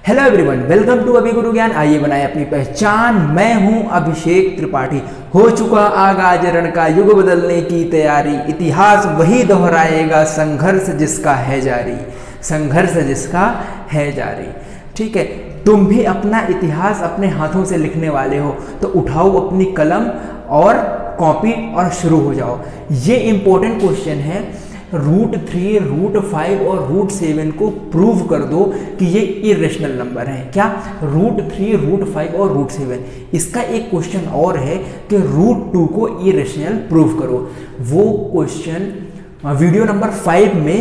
Hello everyone, welcome to अभी गुरु ज्ञान। आइए बनाए अपनी पहचान। मैं हूं अभिषेक त्रिपाठी। हो चुका आगाज रण का, युग बदलने की तैयारी। इतिहास वही दोहराएगा, संघर्ष जिसका है जारी। संघर्ष जिसका है जारी। ठीक है, तुम भी अपना इतिहास अपने हाथों से लिखने वाले हो तो उठाओ अपनी कलम और कॉपी और शुरू हो जाओ। ये इंपॉर्टेंट क्वेश्चन है। √3, √5 और √7 को प्रूव कर दो कि ये इरेशनल नंबर है। क्या? √3, √5 और √7। इसका एक क्वेश्चन और है कि √2 को इरेशनल प्रूव करो। वो क्वेश्चन वीडियो नंबर 5 में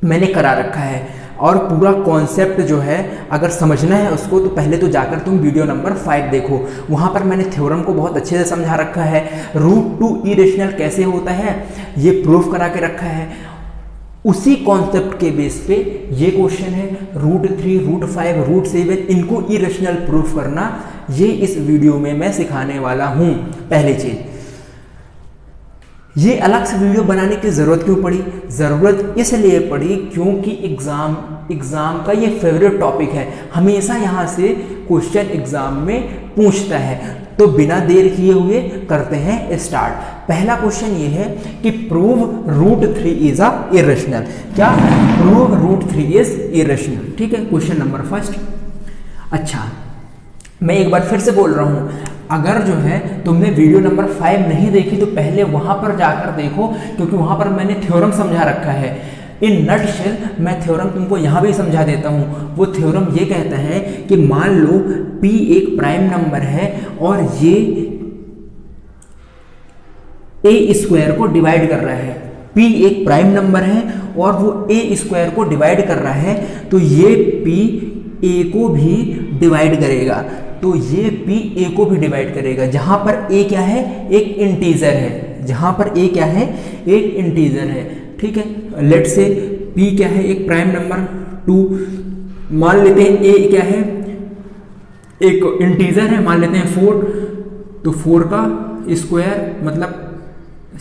मैंने करा रखा है और पूरा कॉन्सेप्ट जो है अगर समझना है उसको तो पहले तो जाकर तुम वीडियो नंबर 5 देखो। वहाँ पर मैंने थ्योरम को बहुत अच्छे से समझा रखा है। √2 इरेशनल कैसे होता है ये प्रूफ करा के रखा है। उसी कॉन्सेप्ट के बेस पे ये क्वेश्चन है। √3, √5, √7 इनको इरेशनल प्रूफ करना, ये इस वीडियो में मैं सिखाने वाला हूँ। पहली चीज़, ये अलग से वीडियो बनाने की ज़रूरत क्यों पड़ी? ज़रूरत इसलिए पड़ी क्योंकि एग्ज़ाम का ये फेवरेट टॉपिक है। हमेशा यहाँ से क्वेश्चन एग्ज़ाम में पूछता है। तो बिना देर किए हुए करते हैं स्टार्ट। पहला क्वेश्चन ये है कि प्रूव √3 इज अ इरेशनल। क्या? Prove √3 is irrational. ठीक है, क्वेश्चन नंबर फर्स्ट। अच्छा, मैं एक बार फिर से बोल रहा हूँ, अगर जो है तुमने वीडियो नंबर 5 नहीं देखी तो पहले वहाँ पर जाकर देखो, क्योंकि वहाँ पर मैंने थ्योरम समझा रखा है। इन नटशेल मैं थ्योरम तुमको यहाँ भी समझा देता हूँ। वो थ्योरम ये कहता है कि मान लो P एक प्राइम नंबर है और ये a² को डिवाइड कर रहा है। P एक प्राइम नंबर है और वो a² को डिवाइड कर रहा है, तो ये P a को भी डिवाइड करेगा। तो ये P a को भी डिवाइड करेगा। जहां पर a क्या है? एक इंटीजर है। जहां पर a क्या है? एक इंटीजर है। ठीक है, लेट से P क्या है? एक प्राइम नंबर 2। मान लेते हैं a क्या है? एक इंटीजर है, मान लेते हैं 4। तो 4 का स्क्वायर मतलब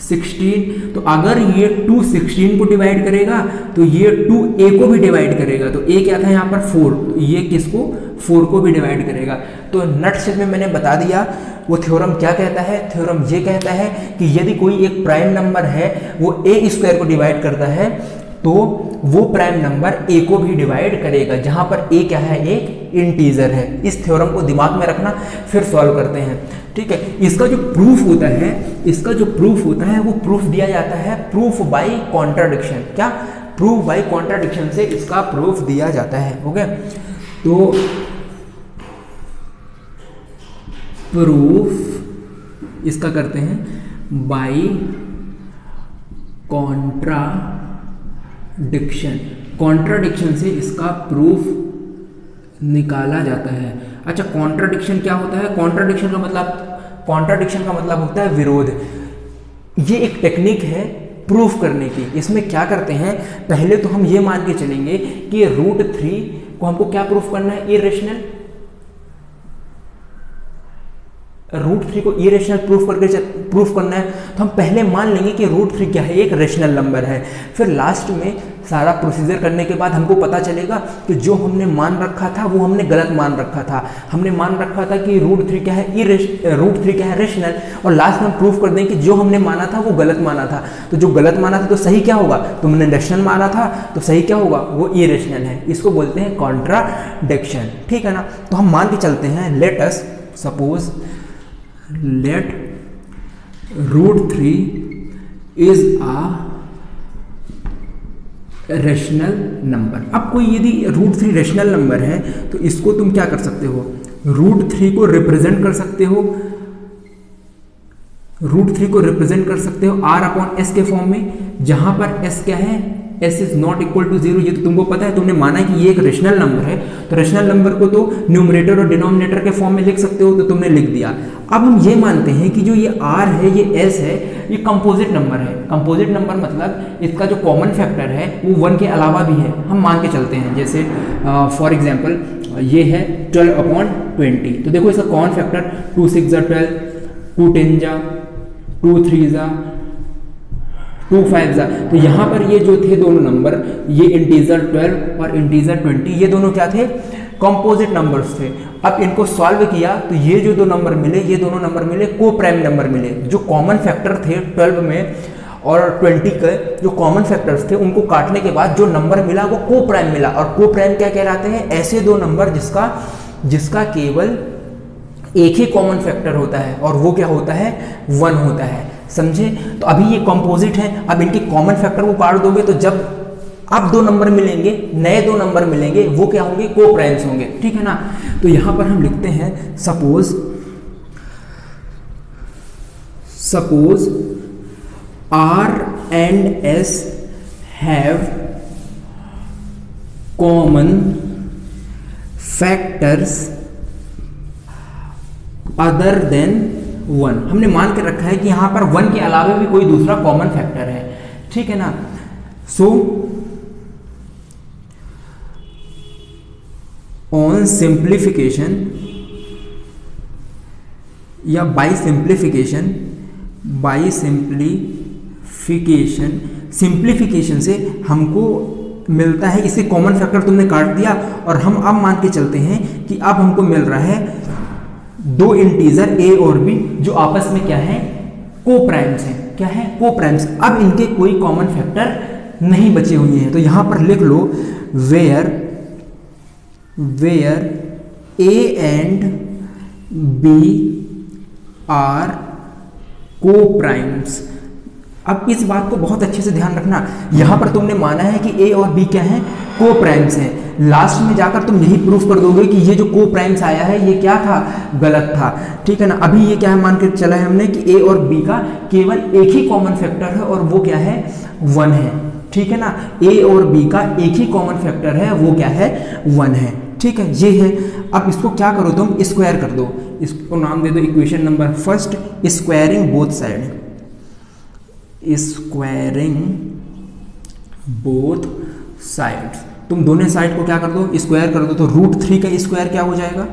16। तो अगर ये 2 16 को डिवाइड करेगा तो ये 2 a को भी डिवाइड करेगा। तो a क्या था यहाँ पर? 4। तो ये किसको? 4 को भी डिवाइड करेगा। तो नटशेल में मैंने बता दिया वो थ्योरम क्या कहता है। थ्योरम ये कहता है कि यदि कोई एक प्राइम नंबर है वो a² को डिवाइड करता है तो वो प्राइम नंबर a को भी डिवाइड करेगा, जहां पर a क्या है? एक इंटीजर है। इस थ्योरम को दिमाग में रखना, फिर सॉल्व करते हैं। ठीक है, इसका जो प्रूफ होता है वो प्रूफ दिया जाता है प्रूफ बाय कॉन्ट्राडिक्शन। क्या? प्रूफ बाय कॉन्ट्राडिक्शन से इसका प्रूफ दिया जाता है। ओके, तो प्रूफ इसका करते हैं बाय कॉन्ट्राडिक्शन से इसका प्रूफ निकाला जाता है। अच्छा, कॉन्ट्राडिक्शन क्या होता है? कॉन्ट्राडिक्शन का मतलब होता है विरोध। ये एक टेक्निक है प्रूफ करने की। इसमें क्या करते हैं, पहले तो हम ये मान के चलेंगे कि √3 को हमको क्या प्रूफ करना है? इरेशनल। √3 को इरेशनल प्रूफ करना है तो हम पहले मान लेंगे कि √3 क्या है? एक रेशनल नंबर है। फिर लास्ट में सारा प्रोसीजर करने के बाद हमको पता चलेगा कि जो हमने मान रखा था वो हमने गलत मान रखा था। हमने मान रखा था कि √3 क्या है? √3 क्या है? रेशनल। और लास्ट में हम प्रूफ कर देंगे कि जो हमने माना था वो गलत माना था। तो जो गलत माना था तो सही क्या होगा? तुमने रेशनल माना था तो सही क्या होगा? वो इरेशनल है। इसको बोलते हैं कॉन्ट्राडिक्शन। ठीक है ना? तो हम मान के चलते हैं, let us suppose let √3 is a rational number. अब कोई यदि √3 रेशनल नंबर है तो इसको तुम क्या कर सकते हो? √3 को रिप्रेजेंट कर सकते हो। √3 को रिप्रेजेंट कर सकते हो R/S के फॉर्म में, जहां पर S क्या है? S is not equal to 0। ये तो तुमको पता है, तुमने माना कि ये एक रेशनल नंबर है। तो रेशनल नंबर को तो न्यूमरेटर और डिनोमिनेटर के फॉर्म में लिख सकते हो, तो तुमने लिख दिया। अब हम ये मानते हैं कि जो ये R है, ये S है, ये कंपोजिट नंबर है। कंपोजिट नंबर मतलब इसका जो कॉमन फैक्टर है वो 1 के अलावा भी है। हम मान के चलते हैं, जैसे फॉर एग्जाम्पल ये है 12/20। तो देखो इसका कॉमन फैक्टर 2 6 12, 2 10 2 3 2 5 तो यहाँ पर ये जो थे दोनों नंबर, ये इंटीजर 12 और इंटीजर 20, ये दोनों क्या थे? कंपोजिट नंबर्स थे। अब इनको सॉल्व किया तो ये जो दो नंबर मिले, ये दोनों नंबर मिले को प्राइम नंबर मिले। जो कॉमन फैक्टर थे 12 में और 20 के जो कॉमन फैक्टर्स थे उनको काटने के बाद जो नंबर मिला वो को प्राइम मिला। और को प्राइम क्या कहलाते हैं? ऐसे दो नंबर जिसका केवल एक ही कॉमन फैक्टर होता है और वो क्या होता है? 1 होता है। समझे? तो अभी ये कंपोजिट है, अब इनके कॉमन फैक्टर को काट दोगे तो जब अब दो नंबर मिलेंगे, नए दो नंबर मिलेंगे, वो क्या होंगे? को प्राइम्स होंगे। ठीक है ना? तो यहां पर हम लिखते हैं suppose R and S have common factors other than 1। हमने मान के रखा है कि यहां पर 1 के अलावा भी कोई दूसरा कॉमन फैक्टर है। ठीक है ना? सो ऑन सिंप्लीफिकेशन या बाय सिंप्लीफिकेशन से हमको मिलता है, इसे कॉमन फैक्टर तुमने काट दिया और हम अब मान के चलते हैं कि अब हमको मिल रहा है दो इंटीजर a और b जो आपस में क्या है? को प्राइम्स हैं। क्या है? को प्राइम्स। अब इनके कोई कॉमन फैक्टर नहीं बचे हुए हैं, तो यहां पर लिख लो where a and b are coprimes. अब इस बात को बहुत अच्छे से ध्यान रखना, यहां पर तुमने माना है कि a और b क्या है? को प्राइम्स हैं। लास्ट में जाकर तुम यही प्रूफ कर दोगे कि ये जो को प्राइम्स आया है ये क्या था? गलत था। ठीक है ना? अभी ये क्या है? मान के चला है हमने कि a और b का केवल एक ही कॉमन फैक्टर है और वो क्या है? 1 है। ठीक है ना? a और b का एक ही कॉमन फैक्टर है, वो क्या है? 1 है। ठीक है, ये है। अब इसको क्या करो तुम? स्क्वायर कर दो। इसको नाम दे दो equation number first, squaring both side. Squaring both sides. तुम दोनों साइड को क्या कर दो? स्क्वायर कर दो। तो √3 का स्क्वायर क्या हो जाएगा?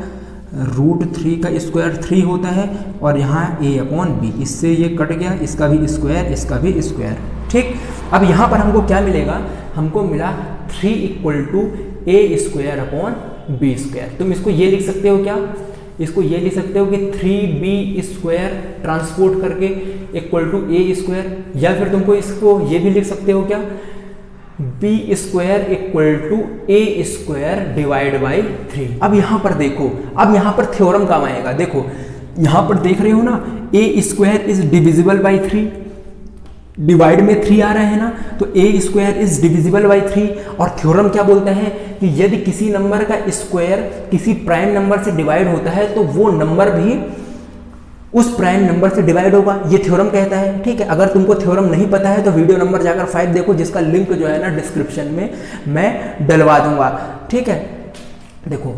√3 का स्क्वायर 3 होता है और यहाँ a/b, इससे ये कट गया, इसका भी स्क्वायर, इसका भी स्क्वायर। ठीक, अब यहाँ पर हमको क्या मिलेगा? हमको मिला 3 = a²/b²। तुम इसको ये लिख सकते हो क्या? इसको ये लिख सकते हो कि 3b² ट्रांसपोर्ट करके =a², या फिर तुमको इसको ये भी लिख सकते हो क्या? b² = a² / 3। अब यहां पर देखो, अब यहां पर थ्योरम काम आएगा। देखो यहां पर देख रहे हो ना, a² is divisible by 3, divide में 3 आ रहा है ना, तो a² इज डिविजिबल बाई 3। और थ्योरम क्या बोलता है कि यदि किसी नंबर का स्क्वायर किसी प्राइम नंबर से डिवाइड होता है तो वो नंबर भी उस प्राइम नंबर से डिवाइड होगा, ये थ्योरम कहता है। ठीक है, अगर तुमको थ्योरम नहीं पता है तो वीडियो नंबर जाकर 5 देखो, जिसका लिंक जो है ना डिस्क्रिप्शन में मैं डलवा दूंगा। ठीक है, देखो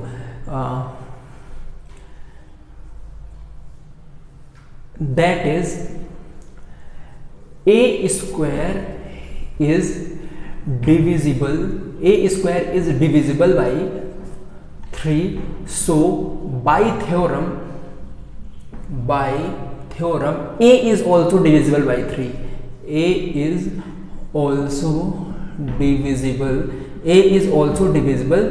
that is a² is divisible by 3, so by theorem a is also divisible by 3। a is also divisible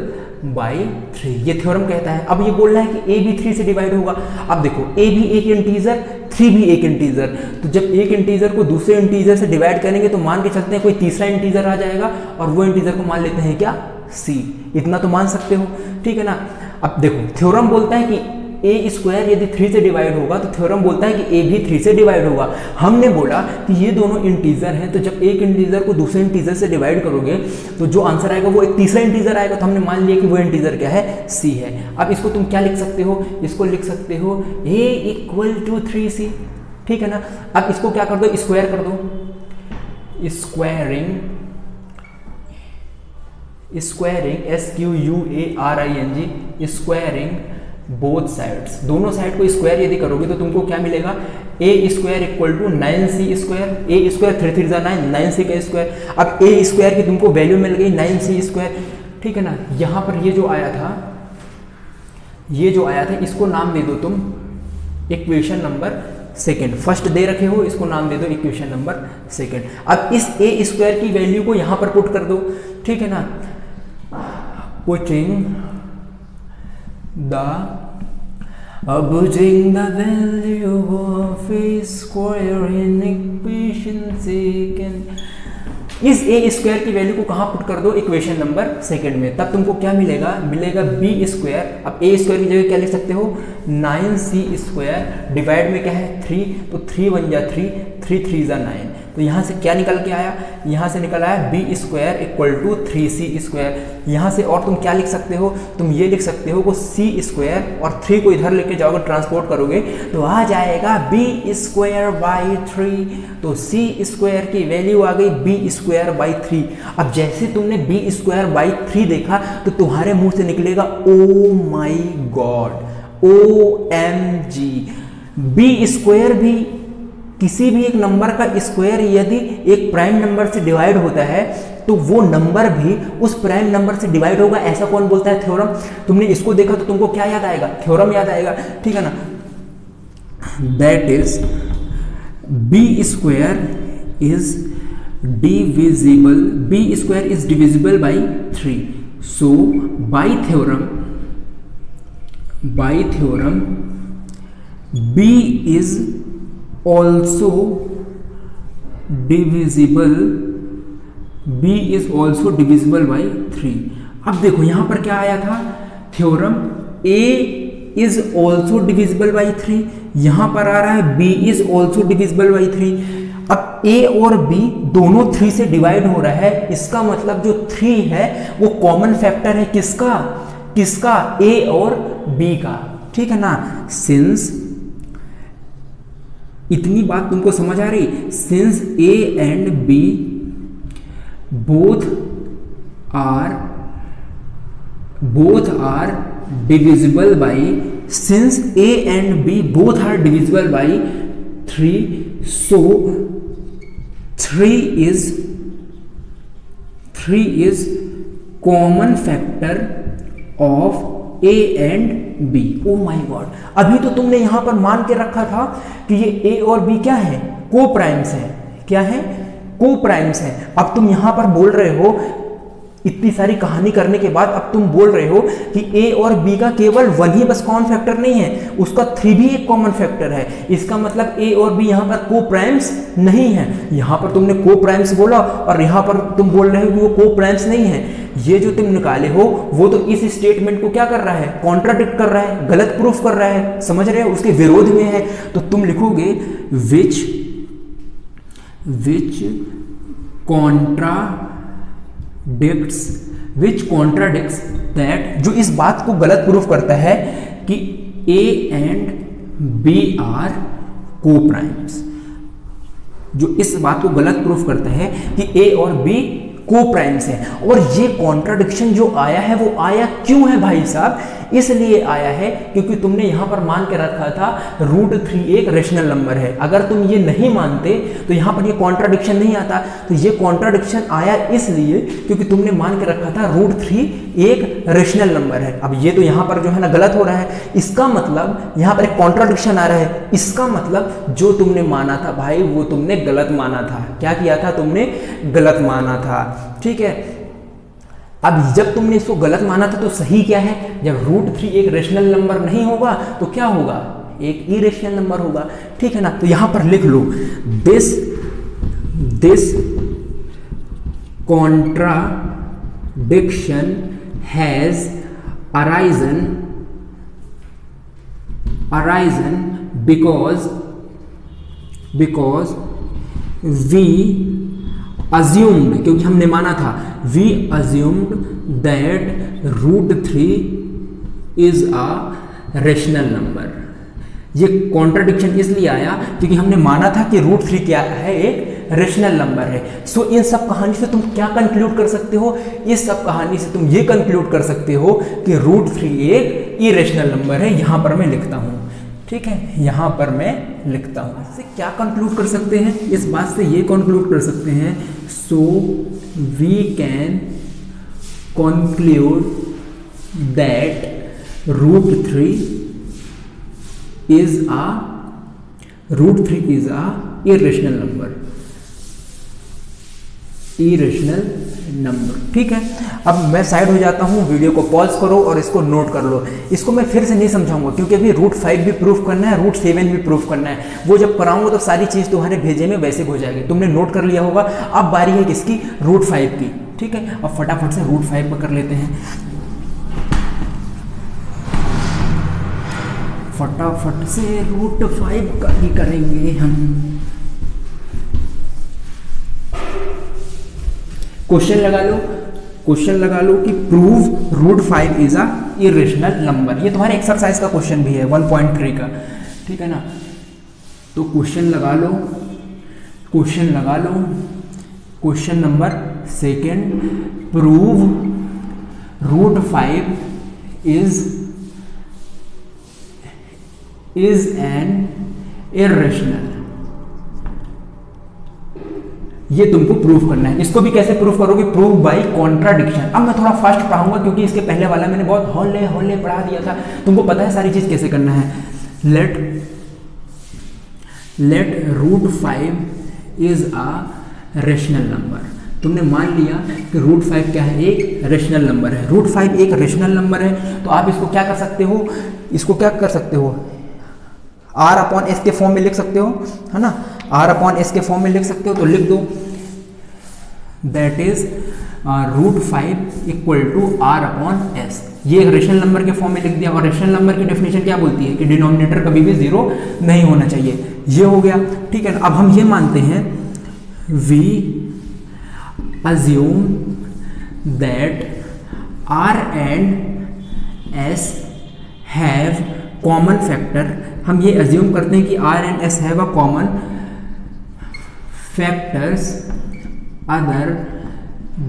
by 3, ये थ्योरम कहता है। अब ये बोल रहा है कि a भी 3 से डिवाइड होगा। अब देखो a भी एक इंटीजर, 3 भी एक इंटीजर, तो जब एक इंटीजर को दूसरे इंटीजर से डिवाइड करेंगे तो मान के चलते हैं कोई तीसरा इंटीजर आ जाएगा और वो इंटीजर को मान लेते हैं क्या? c। इतना तो मान सकते हो। ठीक है ना? अब देखो थ्योरम बोलता है कि a² यदि 3 से डिवाइड होगा तो थ्योरम बोलता है कि a भी 3 से डिवाइड होगा। हमने बोला कि ये दोनों इंटीजर हैं, तो जब एक इंटीजर को दूसरे इंटीजर से डिवाइड करोगे तो जो आंसर आएगा वो एक तीसरा इंटीजर आएगा। तो हमने मान लिया कि वो इंटीजर क्या है? c है। अब इसको तुम क्या लिख सकते हो? इसको लिख सकते हो a = 3c। ठीक है ना? अब इसको क्या कर दो? स्क्वायर कर दो। स्क्वायरिंग स्क्वायरिंग बोथ साइड्स, दोनों साइड को स्क्वायर यदि करोगे तो तुमको क्या मिलेगा? a² = 9c²। a² 3 3 9, 9c का स्क्वायर। अब a² की तुमको वैल्यू मिल गई 9c²। ठीक है ना? यहां पर ये जो आया था इसको नाम दे दो तुम equation number second. First they रखे हो, इसको नाम दे दो इक्वेशन नंबर सेकेंड। अब इस a² की वैल्यू को यहां पर पुट कर दो। ठीक है ना? Putting the putting the value of a square in equation second, इस ए स्क्वायर की वैल्यू को कहाँ पुट कर दो, इक्वेशन नंबर सेकंड में, तब तुमको क्या मिलेगा, मिलेगा बी स्क्वायर। अब ए स्क्वायर की जगह क्या लिख सकते हो, 9c स्क्वायर डिवाइड में क्या है 3, तो 3 बन जा 3, 3 3 जा 9, तो यहाँ से क्या निकल के आया, यहाँ से निकल आया B square equal to 3c square. यहाँ से और तुम क्या लिख सकते हो, तुम ये लिख सकते हो वो c स्क्वायर और 3 को इधर लेके जाओगे, ट्रांसपोर्ट करोगे तो आ जाएगा बी स्क्वायर बाई 3, तो c स्क्वायर की वैल्यू आ गई बी स्क्वायर बाई 3। अब जैसे तुमने बी स्क्वायर बाई 3 देखा तो तुम्हारे मुंह से निकलेगा ओ माई गॉड, OMG। बी स्क्वायर भी, किसी भी एक नंबर का स्क्वायर यदि एक प्राइम नंबर से डिवाइड होता है तो वो नंबर भी उस प्राइम नंबर से डिवाइड होगा, ऐसा कौन बोलता है, थ्योरम। तुमने इसको देखा तो तुमको क्या याद आएगा, थ्योरम याद आएगा, ठीक है ना। That is B square is divisible, B square is divisible by 3, so by theorem B is also divisible, b is also divisible by 3। अब देखो यहां पर क्या आया था, theorem a is also divisible by 3, यहां पर आ रहा है b is also divisible by 3। अब a और b दोनों 3 से डिवाइड हो रहा है, इसका मतलब जो 3 है वो कॉमन फैक्टर है किसका, किसका, a और b का, ठीक है ना। सिंस, इतनी बात तुमको समझ आ रही, since a and b both are divisible by, since a and b both are divisible by 3, so 3 is common factor of A and B। Oh my god, अभी तो तुमने यहां पर मान के रखा था कि ये A और B क्या है, को प्राइम्स है, क्या है, को प्राइम्स है। अब तुम यहां पर बोल रहे हो, इतनी सारी कहानी करने के बाद अब तुम बोल रहे हो कि A और B का केवल 1 ही बस कॉमन फैक्टर नहीं है, उसका 3 भी एक कॉमन फैक्टर है। इसका मतलब A और B यहाँ पर को प्राइम्स नहीं है। यहाँ पर तुमने को प्राइम्स बोला और यहाँ पर तुम बोल रहे हो कि वो को प्राइम्स नहीं है। ये जो तुम निकाले हो वो तो इस स्टेटमेंट को क्या कर रहा है, कॉन्ट्राडिक्ट कर रहा है, गलत प्रूफ कर रहा है, समझ रहे हो, उसके विरोध में है। तो तुम लिखोगे विच कॉन्ट्राडिक्ट्स दैट, जो इस बात को गलत प्रूफ करता है कि A एंड B आर को प्राइम्स, जो इस बात को गलत प्रूफ करता है कि A और B को प्राइम्स है। और ये कॉन्ट्राडिक्शन जो आया है वो आया क्यों है भाई साहब, इसलिए आया है क्योंकि तुमने यहां पर मान के रखा था √3 एक रेशनल नंबर है। अगर तुम ये नहीं मानते तो यहां पर ये कॉन्ट्राडिक्शन नहीं आता। तो ये कॉन्ट्राडिक्शन आया इसलिए क्योंकि तुमने मान के रखा था √3 एक रेशनल नंबर है। अब ये तो यहां पर जो है ना गलत हो रहा है, इसका मतलब यहां पर एक कॉन्ट्राडिक्शन आ रहा है, इसका मतलब जो तुमने माना था भाई वो तुमने गलत माना था। क्या किया था तुमने, गलत माना था, ठीक है। अब जब तुमने इसको गलत माना था तो सही क्या है, जब √3 एक रेशनल नंबर नहीं होगा तो क्या होगा, एक इरेशनल नंबर होगा, ठीक है ना। तो यहां पर लिख लो this contradiction has arisen because we assumed, क्योंकि हमने माना था, we assumed that √3 is a rational number। ये कॉन्ट्राडिक्शन इसलिए आया क्योंकि हमने माना था कि √3 क्या है, एक रेशनल नंबर है। सो इन सब कहानी से तुम क्या कंक्लूड कर सकते हो, इस सब कहानी से तुम ये कंक्लूड कर सकते हो कि √3 एक इरेशनल नंबर है। यहां पर मैं लिखता हूं, ठीक है, यहां पर मैं लिखता हूं। इससे क्या कंक्लूड कर सकते हैं, इस बात से ये कंक्लूड कर सकते हैं, so we can conclude that √3 is a irrational number। Irrational number. ठीक है, अब मैं साइड हो जाता हूँ, वीडियो को पॉज करो और इसको नोट कर लो। इसको मैं फिर से नहीं समझाऊंगा क्योंकि अभी रूट 5 भी प्रूफ करना है, रूट 7 भी प्रूफ करना है। वो जब कराऊंगा तो सारी चीज़ तुम्हारे भेजे में वैसे हो जाएगी, तुमने नोट कर लिया होगा। अब बारी है किसकी, रूट 5 की। ठीक है, अब फटाफट से रूट 5 का कर लेते हैं, फटाफट से रूट 5 का ही करेंगे हम। क्वेश्चन लगा लो, क्वेश्चन लगा लो कि prove root 5 is a irrational number. ये तुम्हारे एक्सरसाइज का क्वेश्चन भी है 1.3 का। ठीक है ना, तो क्वेश्चन लगा लो, क्वेश्चन लगा लो। Question number second, prove root 5 is an irrational. ये तुमको प्रूव करना है। इसको भी कैसे प्रूव करोगे, प्रूव बाय कॉन्ट्राडिक्शन। अब मैं थोड़ा फास्ट पढ़ाऊंगा क्योंकि इसके पहले वाला मैंने बहुत हौले हौले पढ़ा दिया था, तुमको पता है सारी चीज कैसे करना है। Let root 5 is a rational number. तुमने मान लिया कि रूट 5 क्या है, एक रेशनल नंबर है। रूट 5 एक रेशनल नंबर है, तो आप इसको क्या कर सकते हो, इसको क्या कर सकते हो, आर अपॉन एस के फॉर्म में लिख सकते हो, है ना। आर अपॉन एस के फॉर्म में लिख सकते हो, तो लिख दो that is root 5 equal to R upon S. ये एक रेशनल नंबर के फॉर्म में लिख दिया। और रेशनल नंबर की डेफिनेशन क्या बोलती है कि डिनोमिनेटर कभी भी 0 नहीं होना चाहिए। ये हो गया। ठीक है, अब हम ये मानते हैं, we assume that R and S have common factor। हम ये assume करते हैं कि R and S have a common factors other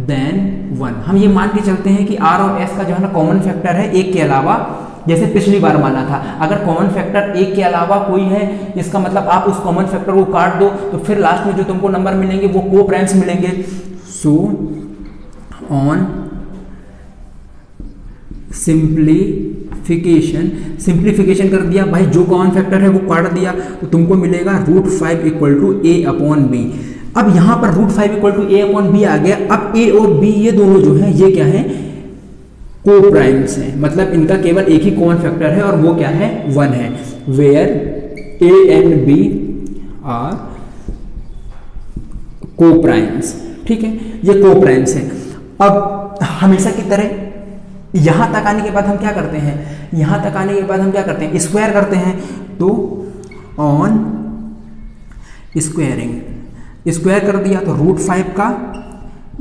than 1। हम ये मान के चलते हैं कि R और S का जो है ना कॉमन फैक्टर है एक के अलावा, जैसे पिछली बार माना था। अगर कॉमन फैक्टर एक के अलावा कोई है, इसका मतलब आप उस कॉमन फैक्टर को काट दो तो फिर लास्ट में जो तुमको नंबर मिलेंगे वो को प्राइम्स मिलेंगे। सो ऑन सिंप्लीफिकेशन कर दिया भाई, जो कॉमन फैक्टर है वो काट दिया तो तुमको मिलेगा root 5 equal to A upon B. अब यहां पर root 5 equal to A upon B आ गया। अब ए और बी ये दोनों जो है ये क्या है, को प्राइम्स है, मतलब इनका केवल एक ही कॉमन फैक्टर है और वो क्या है, 1 है। Where A and B are coprimes. ठीक है, ये को प्राइम्स है। अब हमेशा की तरह यहां तक आने के बाद हम क्या करते हैं, यहां तक आने के बाद हम क्या करते हैं, स्क्वायर करते हैं। तो ऑन स्क्वायरिंग, स्क्वायर कर दिया तो रूट 5 का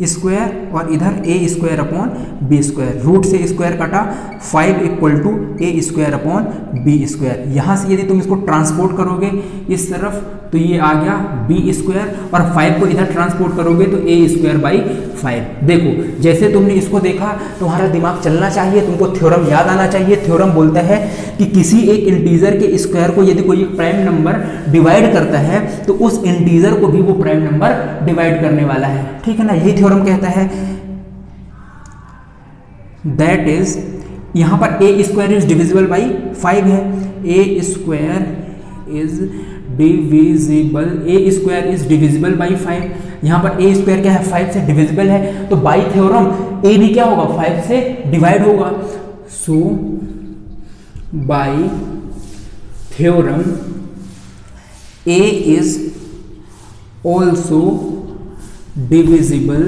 स्क्वायर और इधर A square upon B square. Root से स्क्वायर काटा, 5 equal to A square upon B square. यहाँ से यदि तुम इसको ट्रांसपोर्ट करोगे इस तरफ तो ये आ गया बी स्क्वायर, और 5 को इधर ट्रांसपोर्ट करोगे तो ए स्क्वायर बाई 5। देखो जैसे तुमने इसको देखा तुम्हारा दिमाग चलना चाहिए, तुमको थ्योरम याद आना चाहिए। थ्योरम बोलता है कि किसी एक इंटीजर के स्क्वायर को यदि कोई एक प्राइम नंबर डिवाइड करता है तो उस इंटीजर को भी वो प्राइम नंबर डिवाइड करने वाला है। ठीक है ना, यही थ्योरम कहता है। दैट इज, यहां पर A square is divisible by 5 है। A square is divisible, A square is divisible by 5। यहां पर ए स्क्वायर क्या है, 5 से डिविजिबल है, तो बाई थ्योरम ए भी क्या होगा, 5 से डिवाइड होगा। So by theorem A is also divisible,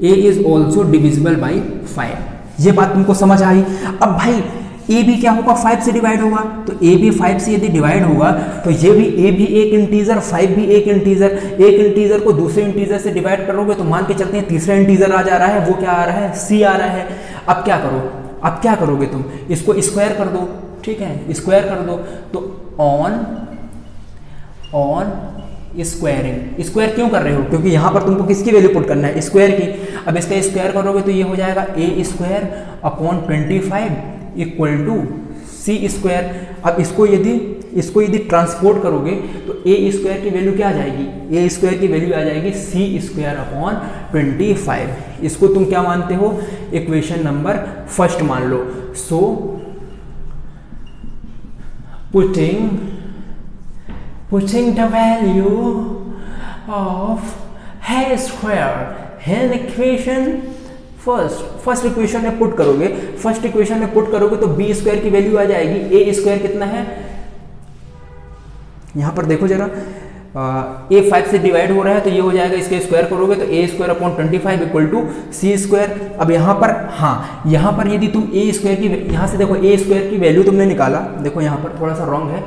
A is also divisible by 5। ये बात तुमको समझ आई। अब भाई ए भी क्या होगा, 5 से डिवाइड होगा, तो ए भी 5 से यदि डिवाइड होगा तो ये भी ए भी एक इंटीजर, 5 भी एक इंटीजर। एक इंटीजर को दूसरे इंटीजर से डिवाइड करोगे तो मान के चलते हैं तीसरा इंटीजर आ जा रहा है, वो क्या आ रहा है, सी आ रहा है। अब क्या करो, अब क्या करोगे तुम, इसको स्क्वायर कर दो। ठीक है, स्क्वायर कर दो तो ऑन स्क्वायरिंग। स्क्वायर क्यों कर रहे हो, क्योंकि यहां पर तुमको किसकी वैल्यू पुट करना है, स्क्वायर की। अब इसका स्क्वायर करोगे तो ये हो जाएगा A square upon 25 equal to C square. अब इसको यदि ट्रांसपोर्ट करोगे तो ए स्क्वायर की वैल्यू क्या आ जाएगी, ए स्क्वायर की वैल्यू आ जाएगी सी स्क्वायर अपॉन 25। इसको तुम क्या मानते हो, इक्वेशन नंबर फर्स्ट मान लो। So putting the value of है स्क्वायर। है इक्वेशन फर्स्ट इक्वेशन में पुट करोगे, फर्स्ट इक्वेशन में पुट करोगे तो बी स्क्वायर की वैल्यू आ जाएगी। ए स्क्वायर कितना है, यहां पर देखो जरा, ए 5 से डिवाइड हो रहा है तो ये हो जाएगा, इसके स्क्वायर करोगे तो A square upon 25 equal to C square. अब यहाँ पर, हाँ यहाँ पर यदि तुम ए स्क्वायर की, यहाँ से देखो ए स्क्वायर की वैल्यू तुमने निकाला, देखो यहाँ पर थोड़ा सा रॉन्ग है,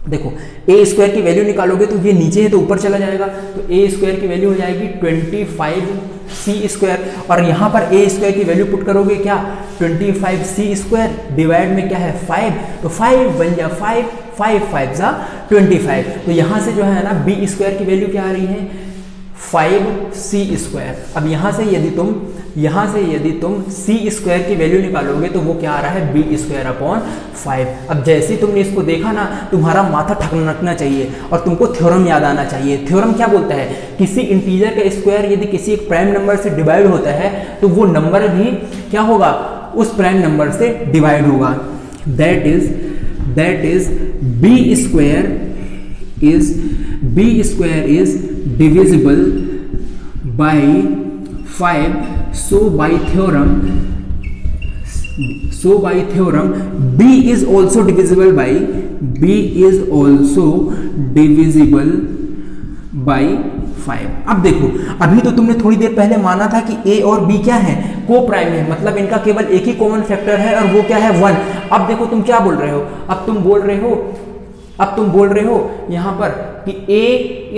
देखो ए स्क्वायर की वैल्यू निकालोगे तो ये नीचे है तो ऊपर चला जाएगा, तो ए स्क्वायर की वैल्यू हो जाएगी 25 सी स्क्वायर, और यहाँ पर ए स्क्वायर की वैल्यू पुट करोगे क्या, 25 सी स्क्वायर डिवाइड में क्या है 5, तो 5 बन जा 5, 5 5 जा 25, तो यहाँ से जो है ना बी स्क्वायर की वैल्यू क्या आ रही है 5 सी स्क्वायर। अब यहाँ से यदि तुम सी स्क्वायर की वैल्यू निकालोगे तो वो क्या आ रहा है बी स्क्वायर अपॉन 5। अब जैसे ही तुमने इसको देखा ना, तुम्हारा माथा ठनकना चाहिए और तुमको थ्योरम याद आना चाहिए। थ्योरम क्या बोलता है, किसी इंटीजर का स्क्वायर यदि किसी एक प्राइम नंबर से डिवाइड होता है तो वो नंबर भी क्या होगा, उस प्राइम नंबर से डिवाइड होगा। That is B square is divisible by 5, so by theorem b is also divisible by 5। अब देखो, अभी तो तुमने थोड़ी देर पहले माना था कि a और b क्या है, को प्राइम है, मतलब इनका केवल एक ही कॉमन फैक्टर है और वो क्या है 1। अब देखो तुम क्या बोल रहे हो, अब तुम बोल रहे हो यहाँ पर कि a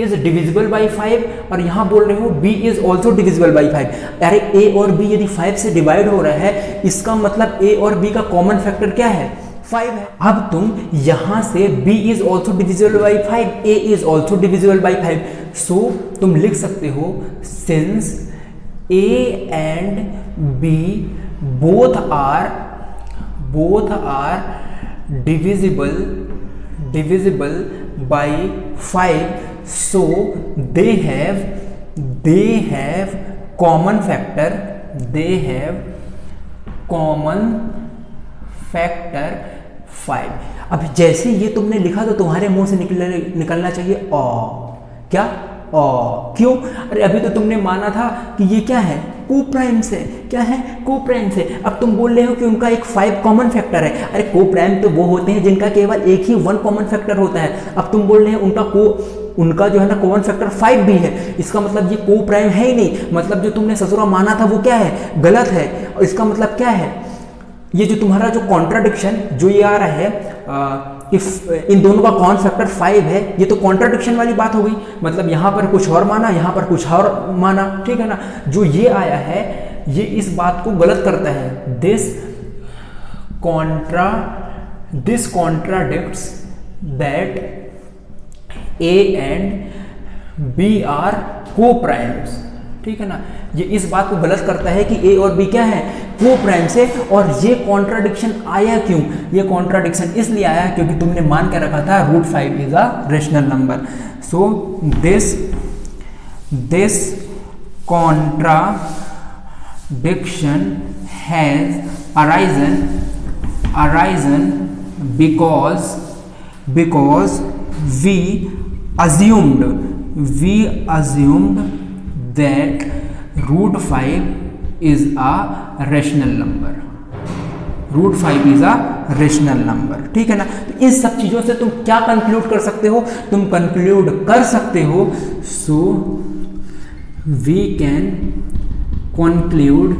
इज डिविजिबल बाई 5 और यहाँ बोल रहे हो b is also divisible by 5। अरे a और b यदि 5 से डिवाइड हो रहा है, इसका मतलब a और b का कॉमन फैक्टर क्या है 5 है। अब तुम यहाँ से b is also divisible by 5, a is also divisible by 5, so तुम लिख सकते हो since a and b both are divisible by 5, so they have common factor 5। अब जैसे ये तुमने लिखा तो तुम्हारे मुंह से निकलना चाहिए क्या क्यों, अरे अभी तो तुमने माना था कि ये क्या है कोप्राइम से, क्या है कोप्राइम से। अब तुम बोल रहे हो कि उनका एक 5 कॉमन फैक्टर है। अरे कोप्राइम तो वो होते हैं जिनका केवल एक ही 1 कॉमन फैक्टर होता है। अब तुम बोल रहे हैं उनका जो है ना कॉमन फैक्टर 5 भी है, इसका मतलब ये कोप्राइम है ही नहीं। मतलब जो तुमने ससुरा माना था वो क्या है, गलत है। और इसका मतलब क्या है, ये जो तुम्हारा जो कॉन्ट्राडिक्शन जो ये आ रहा है कि इन दोनों का कॉमन फैक्टर 5 है, ये तो कॉन्ट्राडिक्शन वाली बात हो गई। मतलब यहाँ पर कुछ और माना, यहाँ पर कुछ और माना, ठीक है ना। जो ये आया है ये इस बात को गलत करता है। This contradicts that A and B are coprimes, ठीक है ना। ये इस बात को गलत करता है कि ए और बी क्या है को-प्राइम से। और ये कॉन्ट्राडिक्शन आया क्यों, ये कॉन्ट्राडिक्शन इसलिए आया क्योंकि तुमने मान के रखा था √5 is a rational number. So this contradiction has arisen because we assumed that √5 is a rational number। √5 is a rational number, ठीक है ना। तो इन सब चीजों से तुम क्या कंक्लूड कर सकते हो, तुम कंक्लूड कर सकते हो, so we can conclude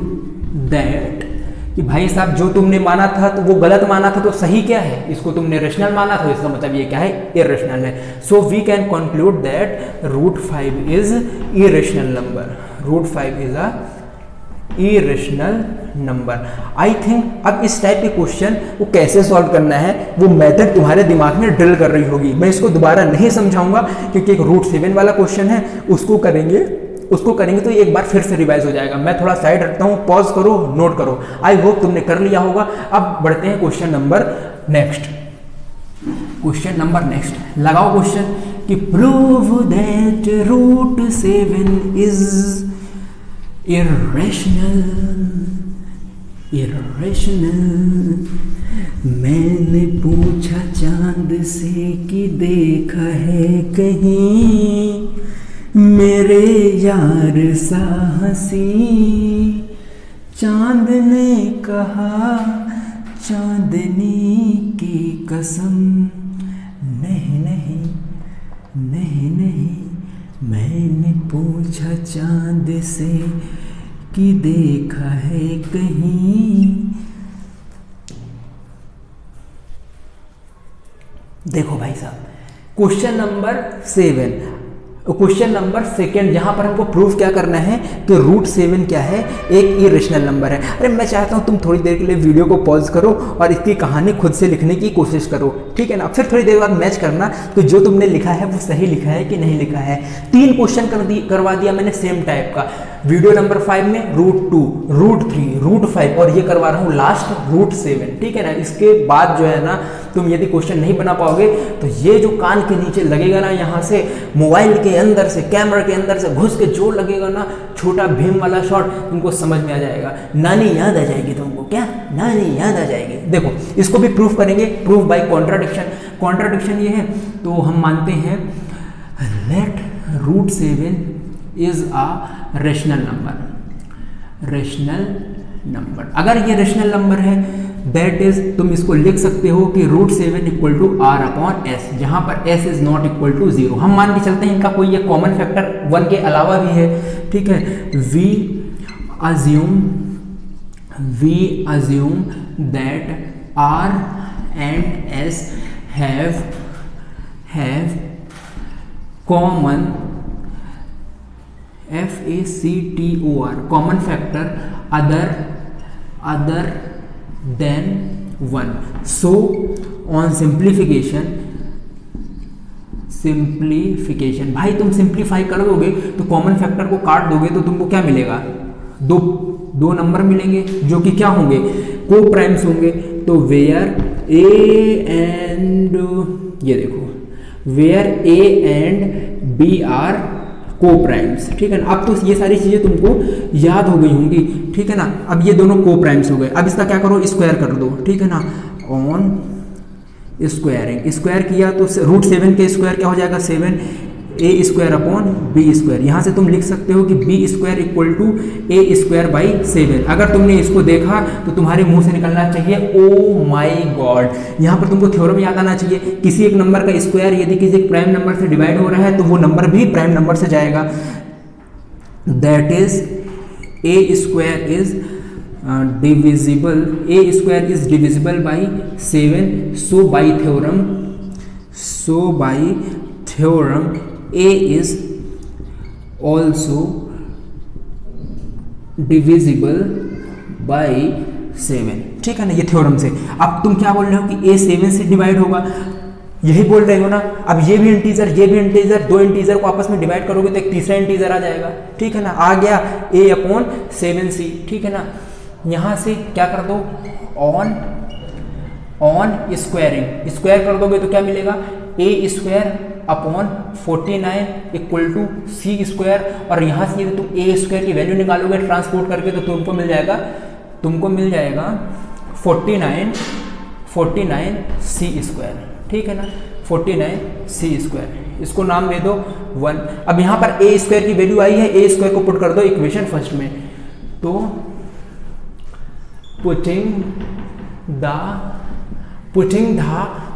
that कि भाई साहब जो तुमने माना था तो वो गलत माना था, तो सही क्या है, इसको तुमने रेशनल माना था, इसका मतलब ये क्या है इरेशनल है। So we can conclude that √5 is irrational number. √5 is a irrational number. I think अब इस टाइप के क्वेश्चन वो कैसे सॉल्व करना है वो मेथड तुम्हारे दिमाग में ड्रिल कर रही होगी। मैं इसको दोबारा नहीं समझाऊंगा क्योंकि एक √7 वाला क्वेश्चन है, उसको करेंगे तो एक बार फिर से रिवाइज हो जाएगा। मैं थोड़ा साइड रखता हूँ, पॉज करो, नोट करो। आई होप तुमने कर लिया होगा। अब बढ़ते हैं क्वेश्चन नंबर नेक्स्ट। लगाओ क्वेश्चन कि प्रूव दैट √7 इज irrational। मैंने पूछा चांद से कि देखा है कहीं मेरे यार सा हंसी चांद ने कहा चांदनी की कसम, नहीं नहीं नहीं नहीं, मैंने पूछा चांद से कि देखा है कहीं। देखो भाई साहब, क्वेश्चन नंबर 7, क्वेश्चन नंबर 2 जहां पर हमको प्रूफ क्या करना है कि √7 क्या है, एक इरेशनल नंबर है। अरे मैं चाहता हूं तुम थोड़ी देर के लिए वीडियो को पॉज करो और इसकी कहानी खुद से लिखने की कोशिश करो, ठीक है ना। फिर थोड़ी देर बाद मैच करना कि जो तुमने लिखा है वो सही लिखा है कि नहीं लिखा है। 3 क्वेश्चन करवा दिया मैंने सेम टाइप का। वीडियो नंबर 5 में √2, √3, √5 और ये करवा रहा हूँ लास्ट √7, ठीक है ना। इसके बाद जो है ना तुम यदि क्वेश्चन नहीं बना पाओगे तो ये जो कान के नीचे लगेगा ना, यहाँ से मोबाइल के अंदर से, कैमरा के अंदर से घुस के जो लगेगा ना, छोटा भीम वाला शॉट तुमको समझ में आ जाएगा। नानी याद आ जाएगी तुमको, क्या नानी याद आ जाएगी। देखो इसको भी प्रूफ करेंगे, प्रूफ बाय कॉन्ट्राडिक्शन। कॉन्ट्राडिक्शन ये है तो हम मानते हैं let √7 is a rational number. Rational number, अगर ये रेशनल नंबर है दैट इज, तुम इसको लिख सकते हो कि √7 इक्वल टू R/S, जहां पर S is not equal to 0। हम मान के चलते हैं इनका कोई ये कॉमन फैक्टर 1 के अलावा भी है, ठीक है। We assume that R and S have common FACTOR common factor other than 1. So on simplification, भाई तुम सिंप्लीफाई कर दोगे तो कॉमन फैक्टर को काट दोगे तो तुमको क्या मिलेगा, दो नंबर मिलेंगे जो कि क्या होंगे, को प्राइम्स होंगे। तो वेयर A एंड, ये देखो where A and B are coprimes, ठीक है ना। अब तो ये सारी चीजें तुमको याद हो गई होंगी, ठीक है ना। अब ये दोनों को प्राइम्स हो गए, अब इसका क्या करो, स्क्वायर कर दो, ठीक है ना। ऑन स्क्वायरिंग, स्क्वायर किया तो √7 के स्क्वायर क्या हो जाएगा, 7A²/B²। यहाँ से तुम लिख सकते हो कि B² इक्वल टू A²/7। अगर तुमने इसको देखा तो तुम्हारे मुंह से निकलना चाहिए ओ माई गॉड। यहाँ पर तुमको थ्योरम याद आना चाहिए, किसी एक नंबर का स्क्वायर यदि किसी एक प्राइम नंबर से डिवाइड हो रहा है तो वो नंबर भी प्राइम नंबर से जाएगा। That is A² is divisible by 7। So by theorem A is also divisible by 7, ठीक है ना, ये थ्योरम से। अब तुम क्या बोल रहे हो कि A 7 से डिवाइड होगा, यही बोल रहे हो ना। अब ये भी इंटीजर, ये भी इंटीजर, दो इंटीजर को आपस में डिवाइड करोगे तो एक तीसरा इंटीजर आ जाएगा, ठीक है ना। आ गया A/7C, ठीक है ना। यहां से क्या कर दो, ऑन स्क्वायरिंग, स्क्वायर कर दोगे तो क्या मिलेगा, A²/49 इक्वल टू C²। और यहाँ से यदि तुम A² की वैल्यू निकालोगे ट्रांसपोर्ट करके तो तुमको मिल जाएगा 49C², ठीक है ना, 49C²। इसको नाम दे दो 1। अब यहाँ पर A² की वैल्यू आई है, A² को पुट कर दो इक्वेशन फर्स्ट में। तो putting the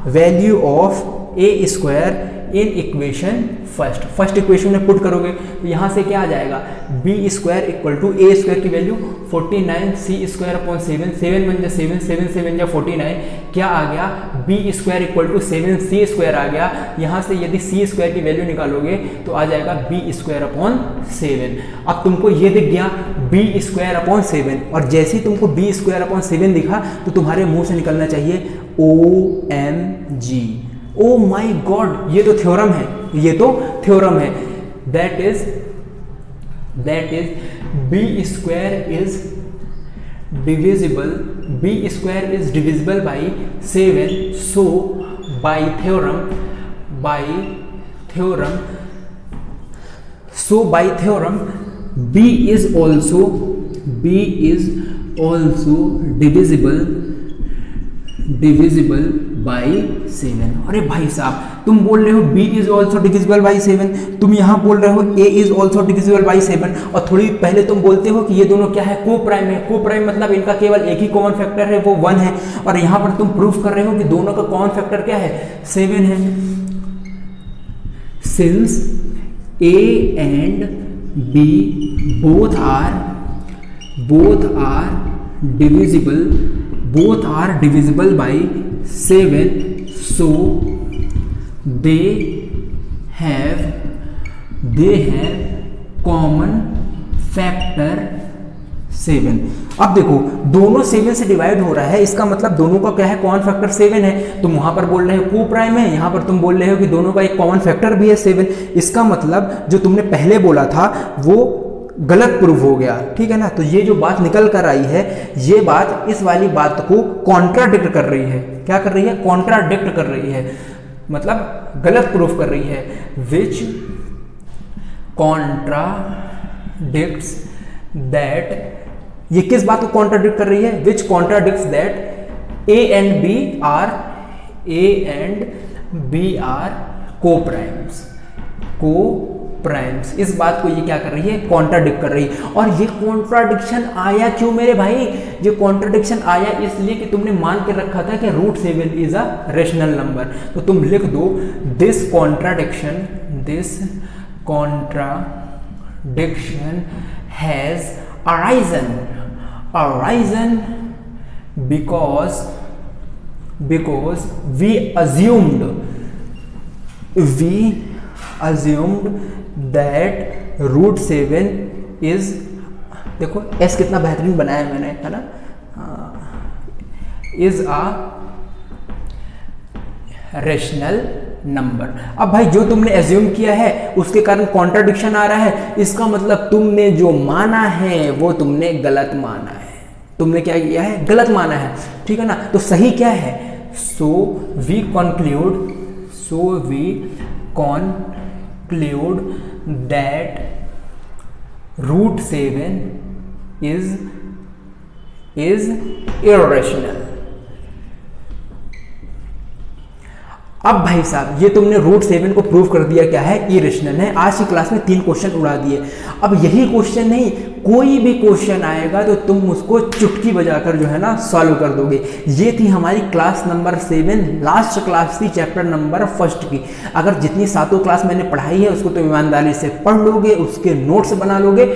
value of A² in equation first equation में पुट करोगे तो यहाँ से क्या आ जाएगा, B² इक्वल टू A² की वैल्यू 49C²/7, 7 बन जा 7, 7 से बन जा 49, क्या आ गया, B² इक्वल टू 7C² आ गया। यहाँ से यदि C² की वैल्यू निकालोगे तो आ जाएगा B²/7। अब तुमको ये दिख गया B²/7, और जैसे ही तुमको B²/7 दिखा तो तुम्हारे मुंह से निकलना चाहिए OMG, ओ माई गॉड, ये तो थ्योरम है, ये तो थ्योरम है। That is B² is divisible by 7। So by theorem B is also divisible by 7। अरे भाई साहब तुम बोल रहे हो b is also divisible by 7, तुम यहाँ बोल रहे हो a is also divisible by 7, और थोड़ी पहले तुम बोलते हो कि ये दोनों क्या है, को प्राइम है। को प्राइम मतलब इनका केवल एक ही कॉमन फैक्टर है, वो 1 है, और यहाँ पर तुम प्रूफ कर रहे हो कि दोनों का कॉमन फैक्टर क्या है, 7 है। Since a and b both are divisible by 7, so they have common factor 7। अब देखो दोनों 7 से डिवाइड हो रहा है, इसका मतलब दोनों का क्या है, कॉमन फैक्टर 7 है। तुम वहां पर बोल रहे हो को प्राइम है, यहां पर तुम बोल रहे हो कि दोनों का एक कॉमन फैक्टर भी है 7। इसका मतलब जो तुमने पहले बोला था वो गलत प्रूव हो गया, ठीक है ना। तो ये जो बात निकल कर आई है, ये बात इस वाली बात को कॉन्ट्राडिक्ट कर रही है। क्या कर रही है, कॉन्ट्राडिक्ट कर रही है, मतलब गलत प्रूफ कर रही है। विच कॉन्ट्राडिक्ट्स दैट, ये किस बात को कॉन्ट्राडिक्ट कर रही है, which contradicts that A and B are coprimes. इस बात को ये क्या कर रही है, कॉन्ट्राडिक्ट कर रही है। और ये कॉन्ट्राडिक्शन आया क्यों मेरे भाई, ये कॉन्ट्राडिक्शन आया इसलिए कि तुमने मान के रखा था कि √7 इज अ रेशनल नंबर। तो तुम लिख दो this contradiction has arisen because we assumed that √7 is, देखो एस कितना बेहतरीन बनाया मैंने, है ना, इज अ रेशनल नंबर। अब भाई जो तुमने एज्यूम किया है उसके कारण कॉन्ट्राडिक्शन आ रहा है, इसका मतलब तुमने जो माना है वो तुमने गलत माना है। तुमने क्या किया है, गलत माना है, ठीक है ना। तो सही क्या है, so we conclude that √7 is irrational। अब भाई साहब ये तुमने √7 को प्रूव कर दिया क्या है, इरेशनल है। आज की क्लास में 3 क्वेश्चन उड़ा दिए। अब यही क्वेश्चन नहीं, कोई भी क्वेश्चन आएगा तो तुम उसको चुटकी बजाकर जो है ना सॉल्व कर दोगे। ये थी हमारी क्लास नंबर 7, लास्ट क्लास थी चैप्टर नंबर 1 की। अगर जितनी 7 क्लास मैंने पढ़ाई है उसको तुम ईमानदारी से पढ़ लोगे, उसके नोट्स बना लोगे,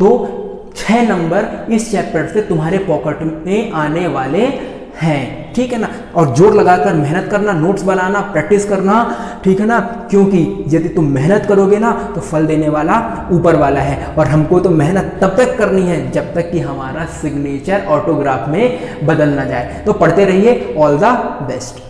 तो 6 नंबर इस चैप्टर से तुम्हारे पॉकेट में आने वाले हैं, ठीक है ना। और जोर लगाकर मेहनत करना, नोट्स बनाना, प्रैक्टिस करना, ठीक है ना, क्योंकि यदि तुम मेहनत करोगे ना तो फल देने वाला ऊपर वाला है। और हमको तो मेहनत तब तक करनी है जब तक कि हमारा सिग्नेचर ऑटोग्राफ में बदल ना जाए। तो पढ़ते रहिए, ऑल द बेस्ट।